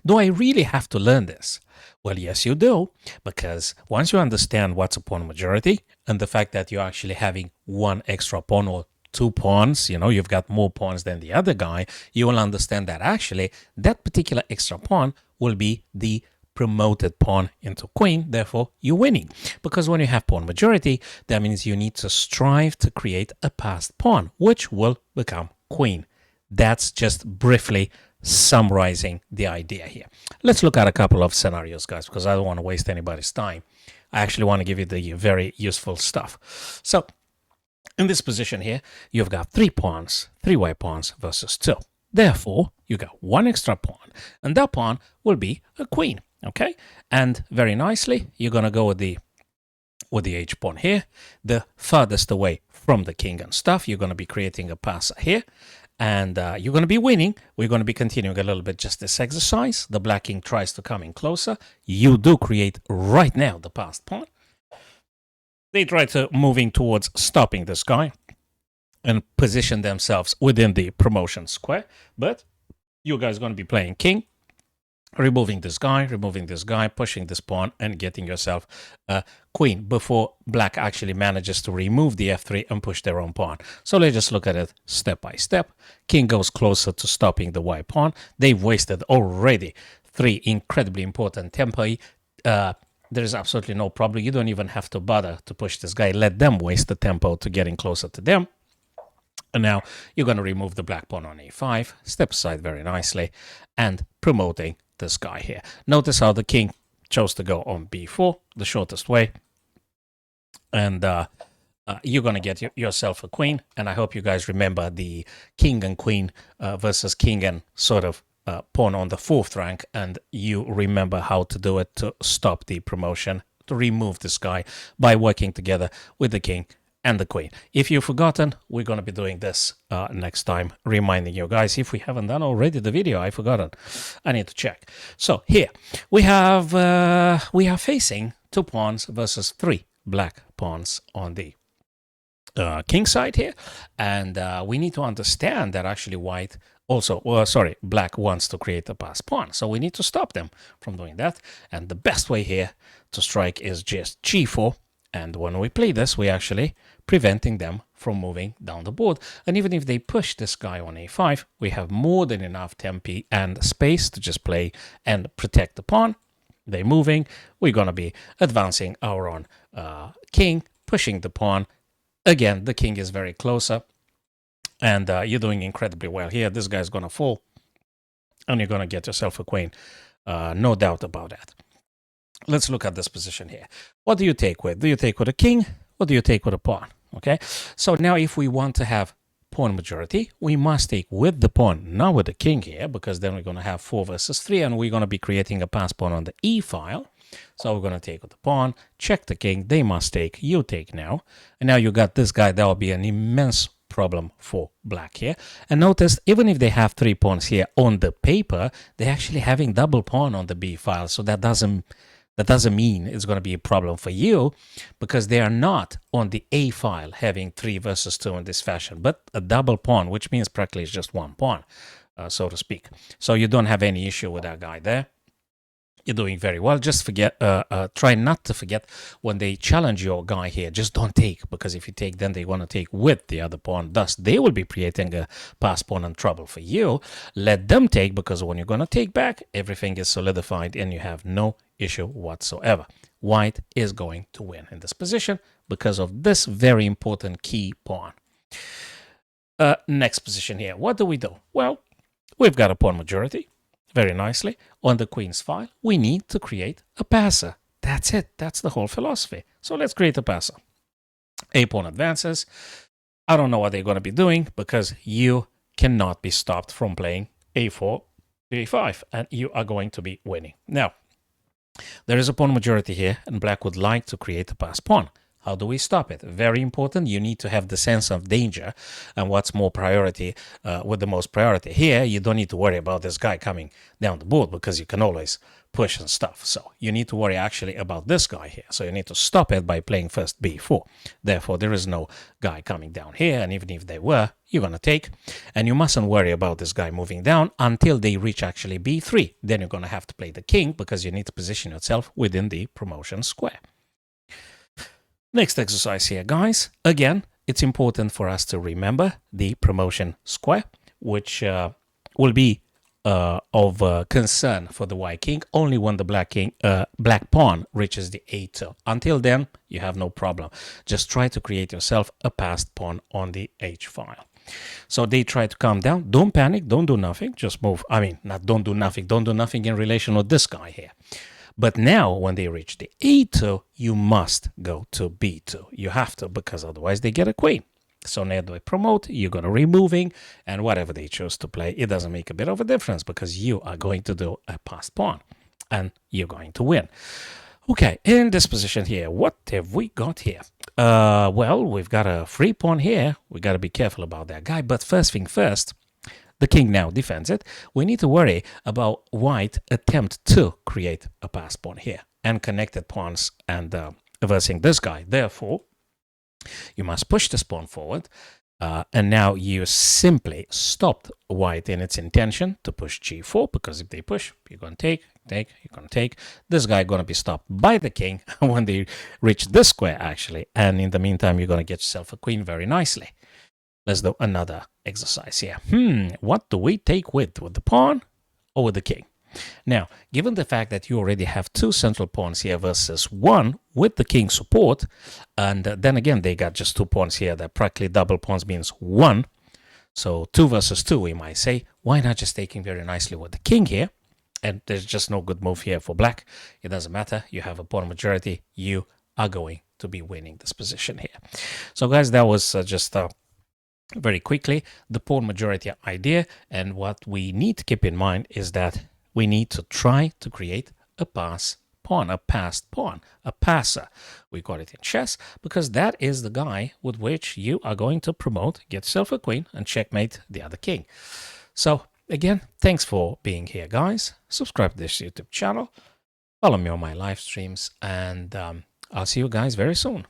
Do I really have to learn this? Well, yes, you do, because once you understand what's a pawn majority and the fact that you're actually having one extra pawn or two pawns, you've got more pawns than the other guy, you will understand that actually that particular extra pawn will be the promoted pawn into queen, therefore you're winning. Because when you have pawn majority, that means you need to strive to create a passed pawn, which will become queen. That's just briefly summarizing the idea here. Let's look at a couple of scenarios, guys, because I don't want to waste anybody's time. I actually want to give you the very useful stuff. So in this position here, you've got three pawns, three white pawns versus two. Therefore, you got one extra pawn, and that pawn will be a queen. Okay, and very nicely, you're gonna go with the H pawn here, the furthest away from the king and stuff. You're gonna be creating a passer here, and you're gonna be winning. We're gonna be continuing a little bit just this exercise. The black king tries to come in closer. You do create right now the passed pawn. They try to moving towards stopping this guy and position themselves within the promotion square, but you guys are gonna be playing king, removing this guy, pushing this pawn, and getting yourself a queen before black actually manages to remove the f3 and push their own pawn. So let's just look at it step by step. King goes closer to stopping the white pawn. They've wasted already three incredibly important tempi. There is absolutely no problem. You don't even have to bother to push this guy. Let them waste the tempo to getting closer to them. And now you're going to remove the black pawn on a5, step aside very nicely, and promoting this guy here. Notice how the king chose to go on b4, the shortest way. And you're going to get yourself a queen. And I hope you guys remember the king and queen versus king and sort of pawn on the fourth rank. And you remember how to do it to stop the promotion, to remove this guy by working together with the king and the queen. If you've forgotten, we're going to be doing this next time, reminding you guys. If we haven't done already the video, I've forgotten. I need to check. So here we are facing two pawns versus three black pawns on the king side here, and we need to understand that actually white also, black wants to create a passed pawn, so we need to stop them from doing that. And the best way here to strike is just g4. And when we play this, we're actually preventing them from moving down the board. And even if they push this guy on a5, we have more than enough tempi and space to just play and protect the pawn. They're moving. We're going to be advancing our own king, pushing the pawn. Again, the king is very closer. And you're doing incredibly well here. This guy's going to fall. And you're going to get yourself a queen. No doubt about that. Let's look at this position here. What do you take with? Do you take with a king or do you take with a pawn? Okay, so now if we want to have pawn majority, we must take with the pawn, not with the king here, because then we're going to have 4 versus 3, and we're going to be creating a pass pawn on the e file. So we're going to take with the pawn, check the king, they must take, you take now. And now you got this guy. That will be an immense problem for black here. And notice, even if they have 3 pawns here on the paper, they're actually having double pawn on the b file. So that doesn't mean it's going to be a problem for you, because they are not on the A file having 3 versus 2 in this fashion, but a double pawn, which means practically it's just one pawn, so to speak. So you don't have any issue with that guy there. You're doing very well. Just try not to forget when they challenge your guy here, just don't take, because if you take, then they want to take with the other pawn. Thus, they will be creating a pass pawn and trouble for you. Let them take, because when you're going to take back, everything is solidified and you have no issue whatsoever. White is going to win in this position because of this very important key pawn. Next position here. What do we do? Well, we've got a pawn majority. Very nicely. On the queen's file, we need to create a passer. That's it. That's the whole philosophy. So let's create a passer. A pawn advances. I don't know what they're going to be doing, because you cannot be stopped from playing a4, a5, and you are going to be winning. Now, there is a pawn majority here, and black would like to create a pass pawn. How do we stop it? Very important. You need to have the sense of danger and what's more priority with the most priority. Here, you don't need to worry about this guy coming down the board because you can always push and stuff. So you need to worry actually about this guy here. So you need to stop it by playing first b4. Therefore, there is no guy coming down here. And even if they were, you're going to take. And you mustn't worry about this guy moving down until they reach actually b3. Then you're going to have to play the king because you need to position yourself within the promotion square. Next exercise here, guys. Again, it's important for us to remember the promotion square, which will be of concern for the white king only when the black pawn reaches the a2. Until then, you have no problem. Just try to create yourself a passed pawn on the h file. So they try to calm down. Don't panic. Don't do nothing. Just move. I mean, not don't do nothing. Don't do nothing in relation with this guy here. But now, when they reach the a2, you must go to b2. You have to, because otherwise they get a queen. So now they promote, you're going to removing, and whatever they choose to play, it doesn't make a bit of a difference because you are going to do a passed pawn, and you're going to win. Okay, in this position here, what have we got here? Well, we've got a free pawn here. We got to be careful about that guy. But first thing first, the king now defends it. We need to worry about white attempt to create a passed pawn here and connected pawns and versing this guy. Therefore, you must push this pawn forward. And now you simply stopped white in its intention to push g4, because if they push, you're going to take, you're going to take. This guy going to be stopped by the king when they reach this square, actually. And in the meantime, you're going to get yourself a queen very nicely. Let's do another exercise here. What do we take with the pawn or with the king? Now, given the fact that you already have two central pawns here versus one with the king support, and then again, they got just 2 pawns here that practically double pawns means 1. So 2 versus 2, we might say. Why not just taking very nicely with the king here? And there's just no good move here for black. It doesn't matter. You have a pawn majority. You are going to be winning this position here. So guys, that was just very quickly the pawn majority idea. And what we need to keep in mind is that we need to try to create a passed pawn, a passer. We call it in chess because that is the guy with which you are going to promote, get yourself a queen, and checkmate the other king. So again, thanks for being here, guys. Subscribe to this YouTube channel, follow me on my live streams, and I'll see you guys very soon.